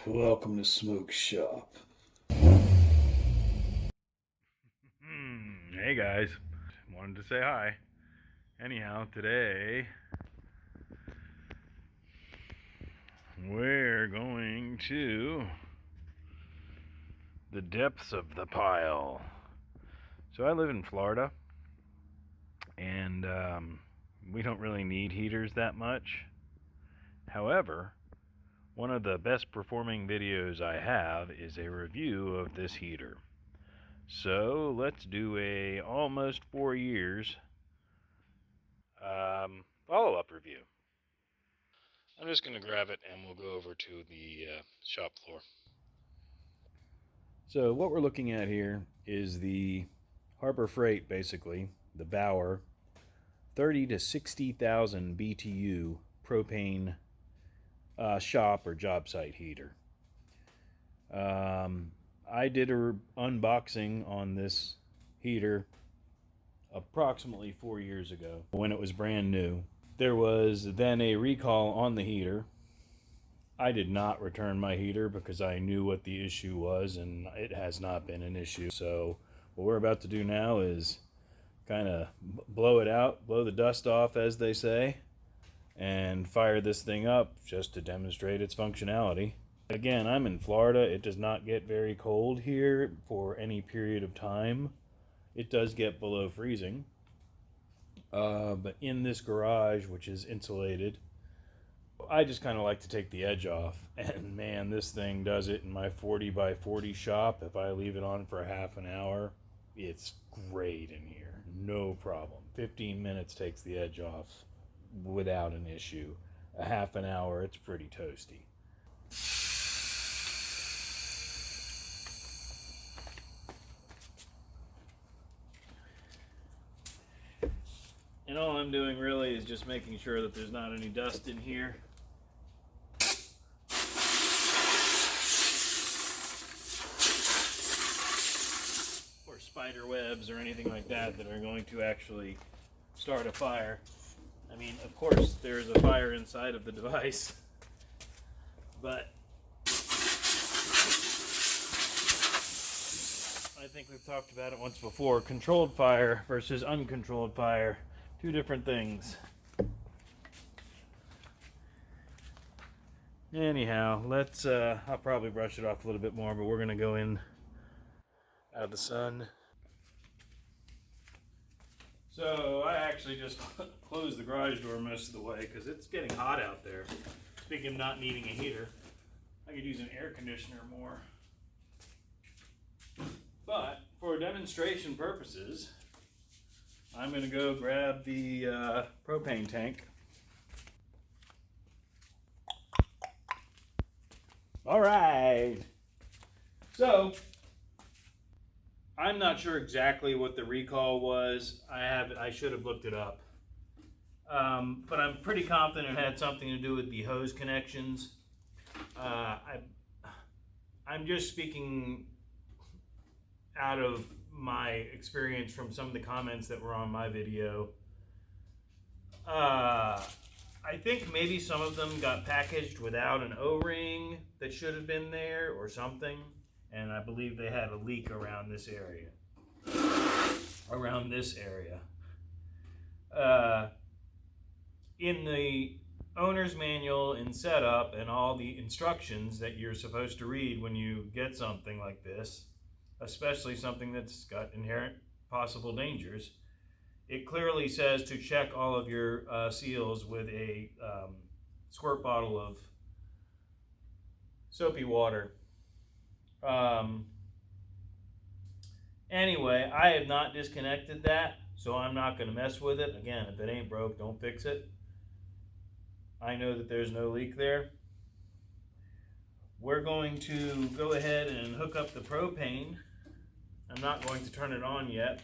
Welcome to Smoke Shop. Hey guys, wanted to say hi. Anyhow, today we're going to the depths of the pile. So I live in Florida, and we don't really need heaters that much. However, one of the best performing videos I have is a review of this heater. So let's do a almost 4 years follow-up review. I'm just going to grab it and we'll go over to the shop floor. So what we're looking at here is the Harbor Freight, basically, the BAUER 30 to 60,000 BTU propane shop or job site heater. I did an unboxing on this heater approximately 4 years ago when it was brand new. There was then a recall on the heater. I did not return my heater because I knew what the issue was, and it has not been an issue. So what we're about to do now is kind of blow it out, blow the dust off, as they say, and fire this thing up just to demonstrate its functionality. Again, I'm in Florida. It does not get very cold here for any period of time. It does get below freezing. But in this garage, which is insulated, I just kind of like to take the edge off, and man, this thing does it in my 40 by 40 shop. If I leave it on for half an hour, it's great in here, no problem. 15 minutes takes the edge off without an issue. A half an hour, it's pretty toasty. And all I'm doing really is just making sure that there's not any dust in here. Or spider webs or anything like that that are going to actually start a fire. I mean, of course, there's a fire inside of the device, but I think we've talked about it once before. Controlled fire versus uncontrolled fire. Two different things. Anyhow, let's, I'll probably brush it off a little bit more, but we're going to go in out of the sun. So I actually just closed the garage door most of the way because it's getting hot out there. Speaking of not needing a heater, I could use an air conditioner more. But for demonstration purposes, I'm going to go grab the propane tank. All right. So I'm not sure exactly what the recall was. I should have looked it up. But I'm pretty confident it had something to do with the hose connections. I'm just speaking out of my experience from some of the comments that were on my video. I think maybe some of them got packaged without an O-ring that should have been there or something. And I believe they had a leak around this area. In the owner's manual in setup and all the instructions that you're supposed to read when you get something like this, especially something that's got inherent possible dangers, it clearly says to check all of your seals with a squirt bottle of soapy water. Anyway, I have not disconnected that, so I'm not going to mess with it. Again, if it ain't broke, don't fix it. I know that there's no leak there. We're going to go ahead and hook up the propane. I'm not going to turn it on yet,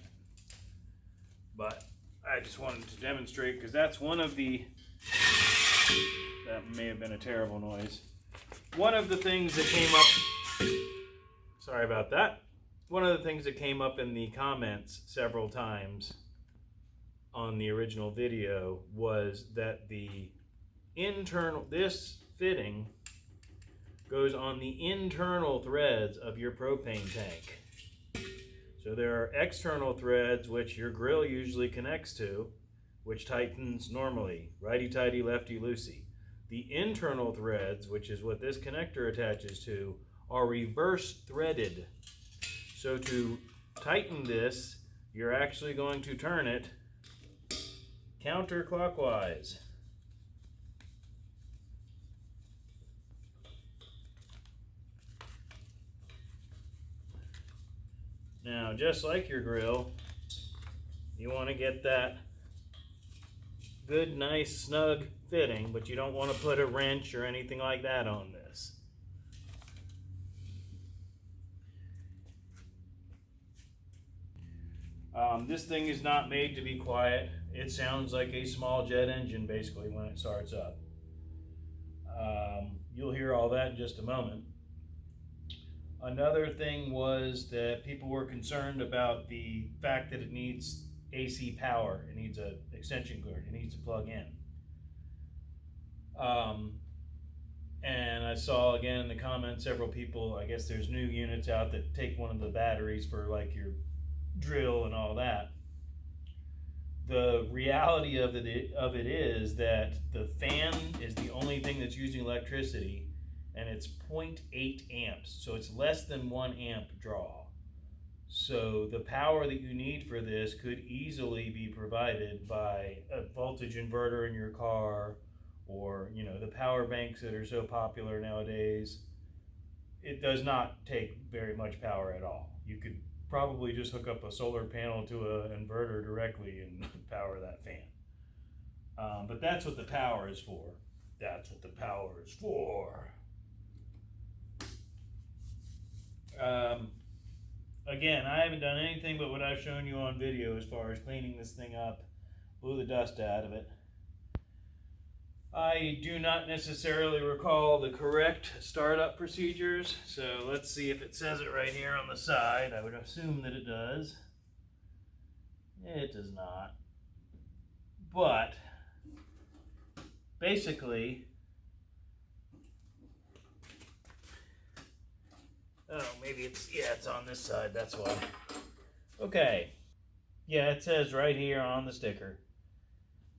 but I just wanted to demonstrate because that's one of the, that may have been a terrible noise. One of the things that came up, sorry about that. One of the things that came up in the comments several times on the original video was that the internal, this fitting goes on the internal threads of your propane tank. So there are external threads which your grill usually connects to, which tightens normally, righty-tighty, lefty-loosey. The internal threads, which is what this connector attaches to, are reverse threaded. So to tighten this, you're actually going to turn it counterclockwise. Now, just like your grill, you want to get that good, nice, snug fitting, but you don't want to put a wrench or anything like that on this. This thing is not made to be quiet. It sounds like a small jet engine basically when it starts up. You'll hear all that in just a moment. Another thing was that people were concerned about the fact that it needs AC power. It needs an extension cord. It needs to plug in. And I saw again in the comments several people, I guess there's new units out that take one of the batteries for like your drill and all that. The reality of it is that the fan is the only thing that's using electricity, and it's 0.8 amps, so it's less than 1 amp draw. So the power that you need for this could easily be provided by a voltage inverter in your car, or the power banks that are so popular nowadays. It does not take very much power at all. You could probably just hook up a solar panel to an inverter directly and power that fan. But that's what the power is for. That's what the power is for. Again, I haven't done anything but what I've shown you on video as far as cleaning this thing up, blew the dust out of it. I do not necessarily recall the correct startup procedures, so let's see if it says it right here on the side. I would assume that it does. It does not. But basically, maybe it's on this side, that's why. Okay. Yeah, it says right here on the sticker.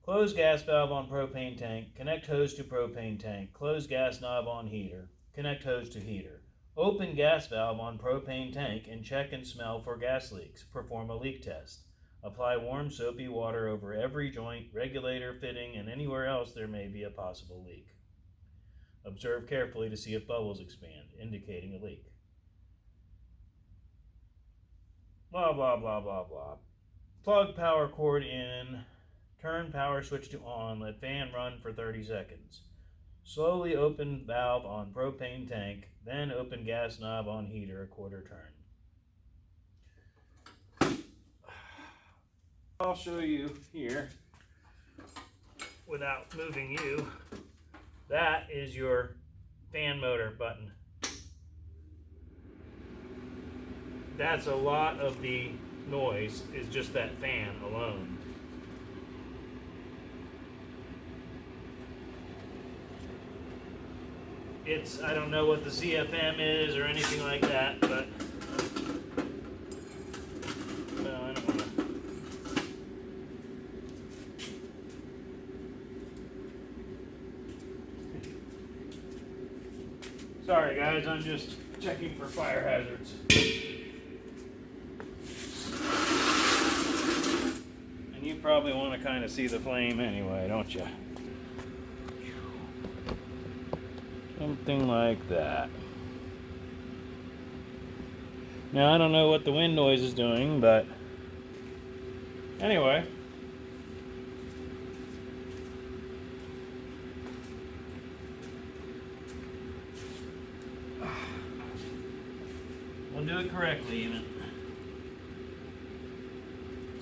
Close gas valve on propane tank. Connect hose to propane tank. Close gas knob on heater. Connect hose to heater. Open gas valve on propane tank and check and smell for gas leaks. Perform a leak test. Apply warm soapy water over every joint, regulator, fitting, and anywhere else there may be a possible leak. Observe carefully to see if bubbles expand, indicating a leak. Blah, blah, blah, blah, blah. Plug power cord in. Turn power switch to on. Let fan run for 30 seconds. Slowly open valve on propane tank, then open gas knob on heater a quarter turn. I'll show you here without moving you. That is your fan motor button. That's a lot of the noise, is just that fan alone. I don't know what the CFM is or anything like that, but well, I don't want to. Sorry guys, I'm just checking for fire hazards. And you probably want to kind of see the flame anyway, don't you? Something like that. Now, I don't know what the wind noise is doing, but anyway. We'll do it correctly even.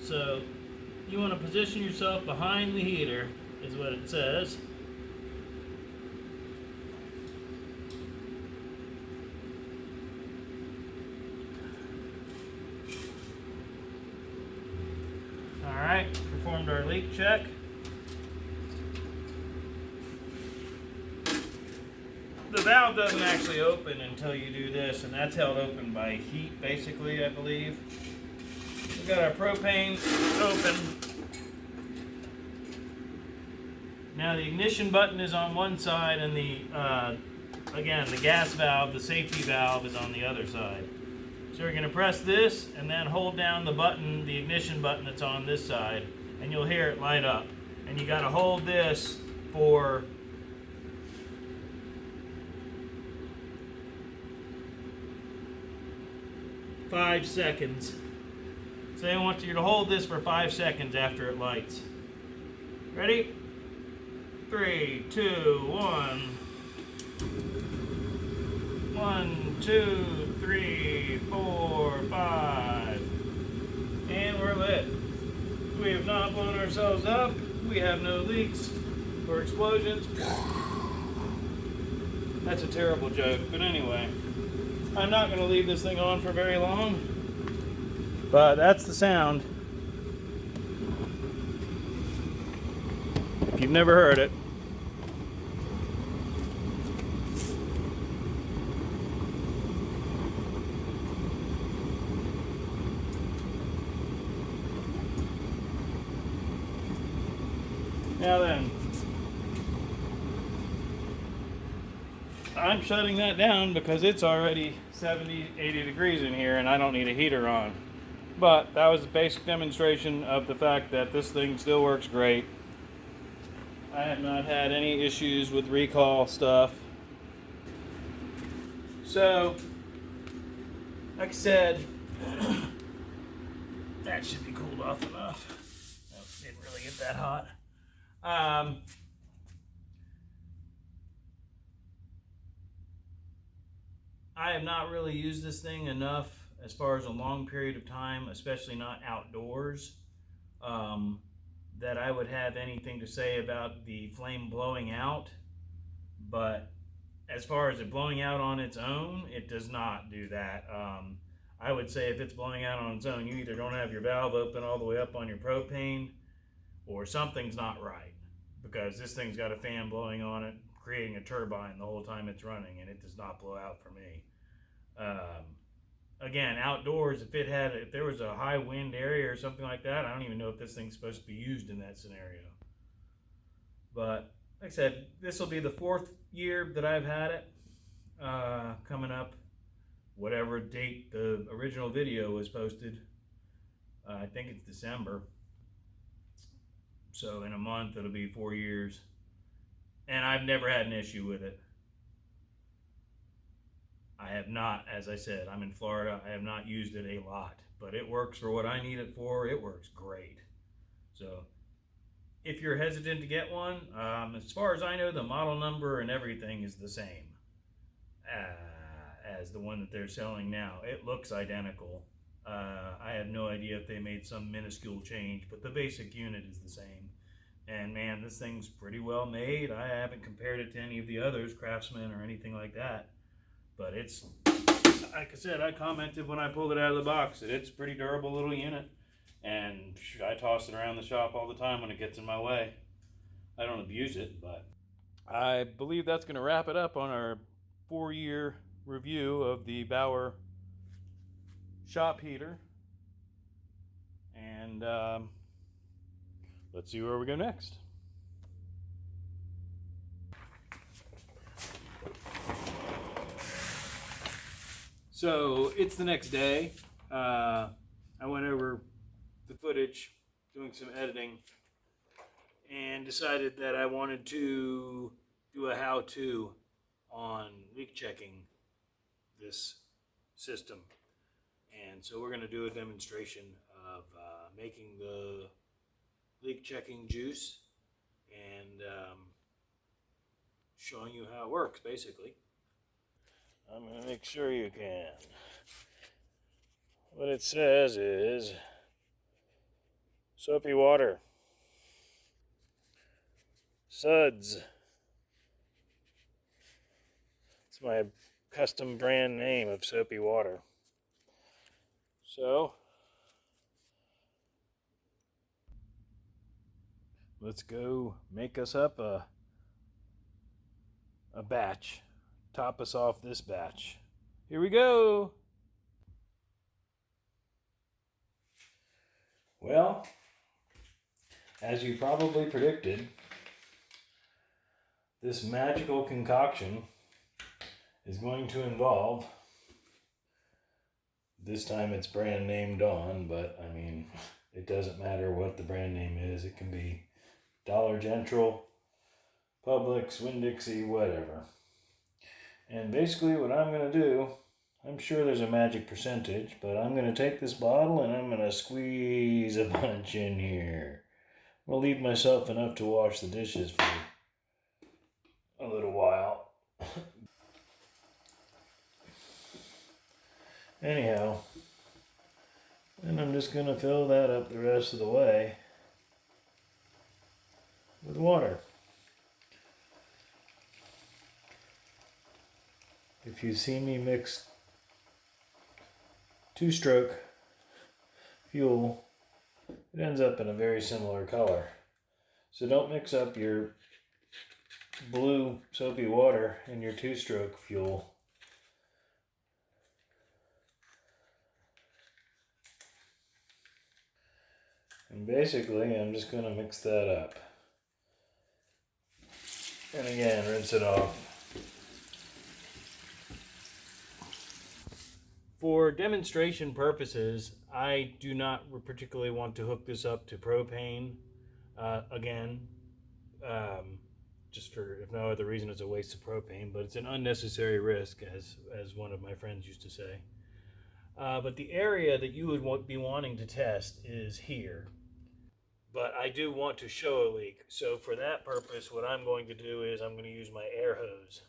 So, you want to position yourself behind the heater, is what it says. Alright, performed our leak check. the valve doesn't actually open until you do this, and that's held open by heat, basically, I believe. We've got our propane open. Now the ignition button is on one side, and again, the gas valve, the safety valve, is on the other side. So you're going to press this and then hold down the button, the ignition button that's on this side, and you'll hear it light up. And you got to hold this for 5 seconds. So they want you to hold this for 5 seconds after it lights. Ready? 3, 2, 1. 1, 2, 3, 4, 5. And we're lit. We have not blown ourselves up. We have no leaks or explosions. That's a terrible joke, but anyway. I'm not going to leave this thing on for very long. But that's the sound. If you've never heard it. Now then, I'm shutting that down because it's already 70, 80 degrees in here and I don't need a heater on. But that was a basic demonstration of the fact that this thing still works great. I have not had any issues with recall stuff. So, like I said, that should be cooled off enough. No, it didn't really get that hot. I have not really used this thing enough as far as a long period of time, especially not outdoors, that I would have anything to say about the flame blowing out. But as far as it blowing out on its own, it does not do that. I would say if it's blowing out on its own, you either don't have your valve open all the way up on your propane, or something's not right, because this thing's got a fan blowing on it, creating a turbine the whole time it's running, and it does not blow out for me. Again, outdoors, if there was a high wind area or something like that, I don't even know if this thing's supposed to be used in that scenario. But like I said, this will be the 4th year that I've had it. Coming up, whatever date the original video was posted, I think it's December. So in a month, it'll be 4 years. And I've never had an issue with it. I have not, as I said, I'm in Florida. I have not used it a lot, but it works for what I need it for. It works great. So if you're hesitant to get one, as far as I know, the model number and everything is the same as the one that they're selling now. It looks identical. I have no idea if they made some minuscule change, but the basic unit is the same. And man, this thing's pretty well made. I haven't compared it to any of the others, Craftsman or anything like that. But it's, like I said, I commented when I pulled it out of the box that it's a pretty durable little unit. And I toss it around the shop all the time when it gets in my way. I don't abuse it, but I believe that's going to wrap it up on our 4-year review of the BAUER shop heater. And let's see where we go next. So it's the next day. I went over the footage, doing some editing, and decided that I wanted to do a how-to on leak checking this system. And so we're going to do a demonstration of making the leak checking juice and showing you how it works, basically. I'm going to make sure you can. What it says is soapy water, suds. It's my custom brand name of soapy water. So let's go make us up a batch top us off this batch. Here we go! Well, as you probably predicted, this magical concoction is going to involve, this time it's brand named on, but I mean, it doesn't matter what the brand name is. It can be Dollar General, Publix, Winn-Dixie, whatever. And basically what I'm going to do, I'm sure there's a magic percentage, but I'm going to take this bottle and I'm going to squeeze a bunch in here. I'll leave myself enough to wash the dishes for a little while. Anyhow, and I'm just going to fill that up the rest of the way with water. If you see me mix two-stroke fuel, it ends up in a very similar color. So don't mix up your blue soapy water in your two-stroke fuel. And basically, I'm just going to mix that up. And again, rinse it off. For demonstration purposes, I do not particularly want to hook this up to propane. Just for, if no other reason, it's a waste of propane, but it's an unnecessary risk, as one of my friends used to say. But the area that you would be wanting to test is here. But I do want to show a leak. So for that purpose, what I'm going to do is I'm going to use my air hose.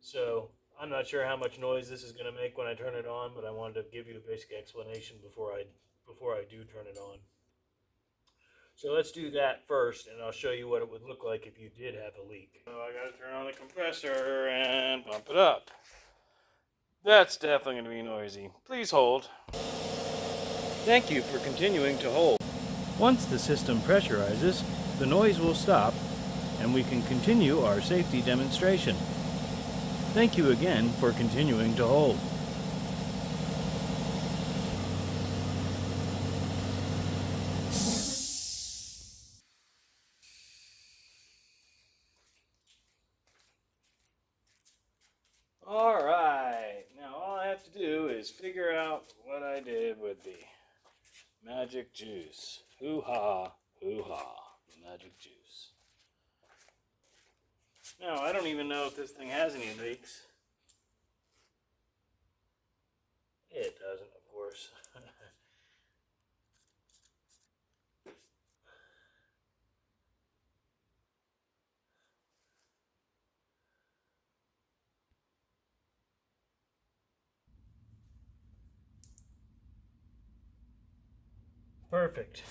So I'm not sure how much noise this is going to make when I turn it on, but I wanted to give you a basic explanation before I do turn it on. So let's do that first, and I'll show you what it would look like if you did have a leak. So I got to turn on the compressor and pump it up. That's definitely going to be noisy. Please hold. Thank you for continuing to hold. Once the system pressurizes, the noise will stop, and we can continue our safety demonstration. Thank you again for continuing to hold. Alright, now all I have to do is figure out what I did with the magic juice. Hoo-ha, hoo-ha, magic juice. Now, I don't even know if this thing has any leaks. It doesn't, of course. Perfect.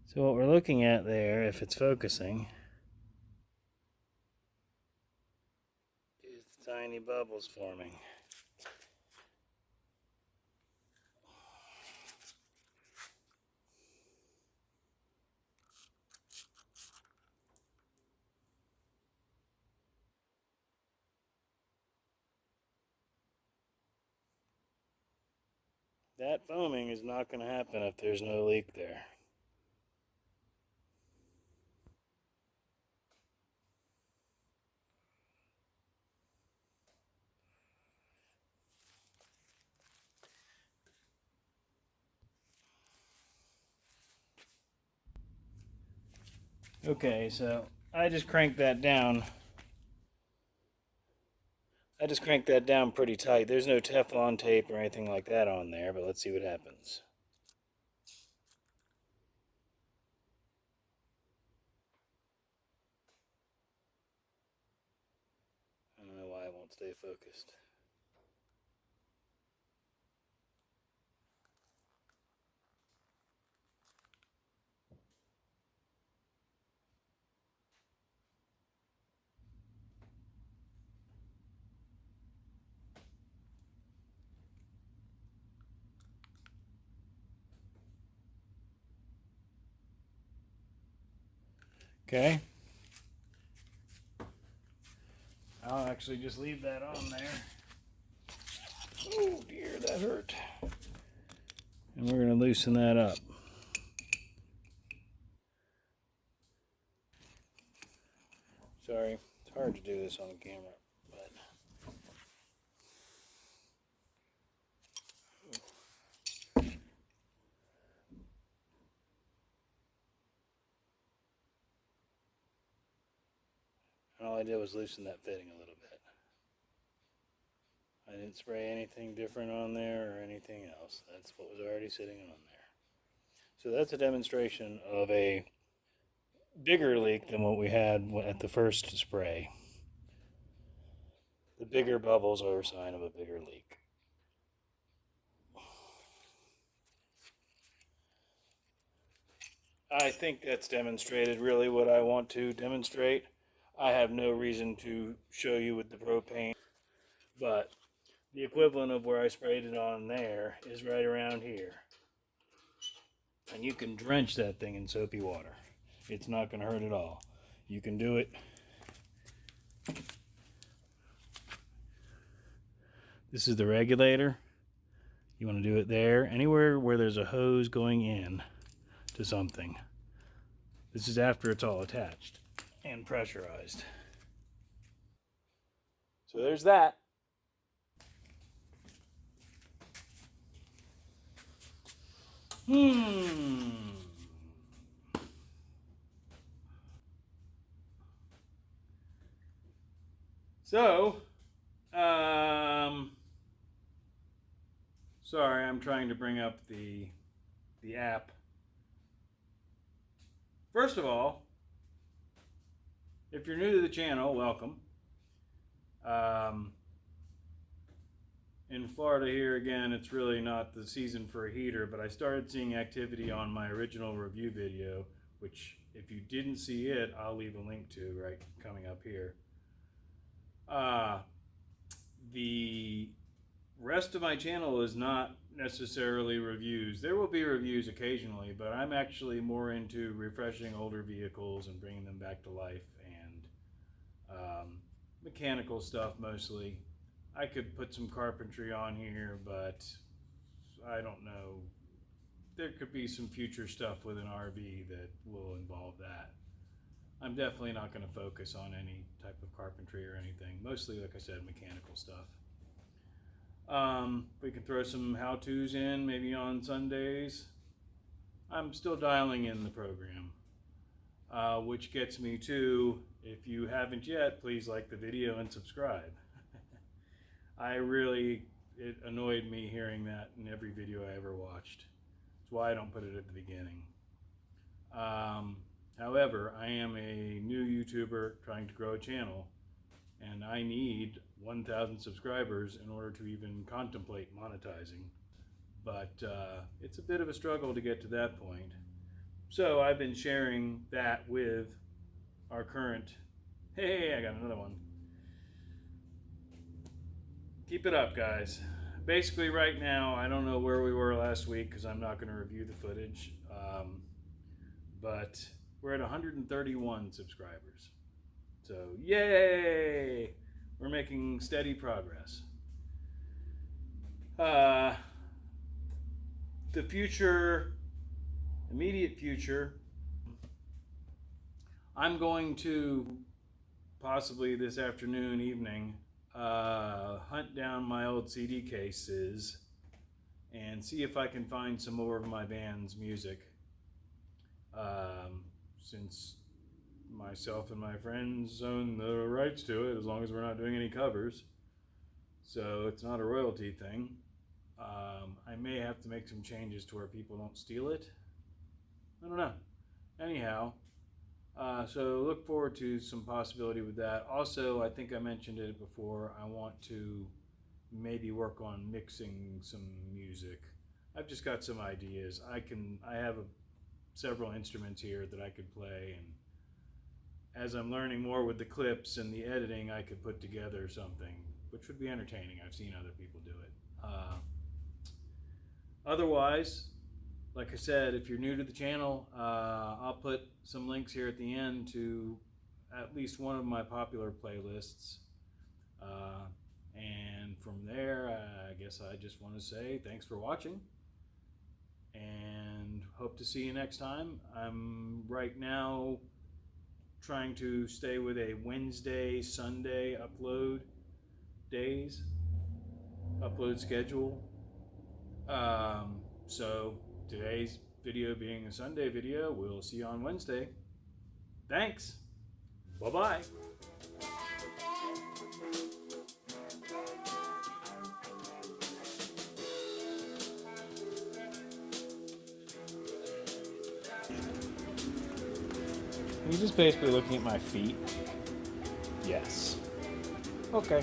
So what we're looking at there, if it's focusing, is tiny bubbles forming. That foaming is not going to happen if there's no leak there. Okay, so I just cranked that down. I just cranked that down pretty tight. There's no Teflon tape or anything like that on there, but let's see what happens. I don't know why it won't stay focused. Okay. I'll actually just leave that on there. Oh dear, that hurt. And we're going to loosen that up. Sorry, it's hard to do this on camera, but all I did was loosen that fitting a little bit. I didn't spray anything different on there or anything else. That's what was already sitting on there. So that's a demonstration of a bigger leak than what we had at the first spray. The bigger bubbles are a sign of a bigger leak. I think that's demonstrated really what I want to demonstrate. I have no reason to show you with the propane, but the equivalent of where I sprayed it on there is right around here. And you can drench that thing in soapy water. It's not going to hurt at all. You can do it. This is the regulator. You want to do it there. Anywhere where there's a hose going in to something. This is after it's all attached and pressurized. So there's that. So, sorry, I'm trying to bring up the app. First of all, if you're new to the channel, welcome. In Florida here again, it's really not the season for a heater, but I started seeing activity on my original review video, which if you didn't see it, I'll leave a link to right coming up here. The rest of my channel is not necessarily reviews. There will be reviews occasionally, but I'm actually more into refreshing older vehicles and bringing them back to life, and mechanical stuff mostly. I could put some carpentry on here, but I don't know. There could be some future stuff with an RV that will involve that. I'm definitely not going to focus on any type of carpentry or anything. Mostly, like I said, mechanical stuff. We can throw some how-tos in, maybe on Sundays. I'm still dialing in the program, which gets me to, if you haven't yet, please like the video and subscribe. It annoyed me hearing that in every video I ever watched. That's why I don't put it at the beginning. However, I am a new YouTuber trying to grow a channel, and I need 1,000 subscribers in order to even contemplate monetizing. But it's a bit of a struggle to get to that point. So I've been sharing that with our current, hey, I got another one. Keep it up, guys. Basically right now, I don't know where we were last week because I'm not going to review the footage. But we're at 131 subscribers. So yay! We're making steady progress. The future, immediate future, I'm going to possibly this afternoon, evening, hunt down my old CD cases and see if I can find some more of my band's music. Since myself and my friends own the rights to it, as long as we're not doing any covers. So it's not a royalty thing. I may have to make some changes to where people don't steal it. I don't know. Anyhow, so look forward to some possibility with that. Also, I think I mentioned it before, I want to maybe work on mixing some music. I've just got some ideas. I have several instruments here that I could play, and as I'm learning more with the clips and the editing, I could put together something which would be entertaining. I've seen other people do it. Otherwise, like I said, if you're new to the channel, I'll put some links here at the end to at least one of my popular playlists. And from there, I guess I just want to say thanks for watching and hope to see you next time. I'm right now trying to stay with a Wednesday, Sunday upload schedule. So today's video being a Sunday video, we'll see you on Wednesday. Thanks. Bye-bye. Are you just basically looking at my feet? Yes. Okay.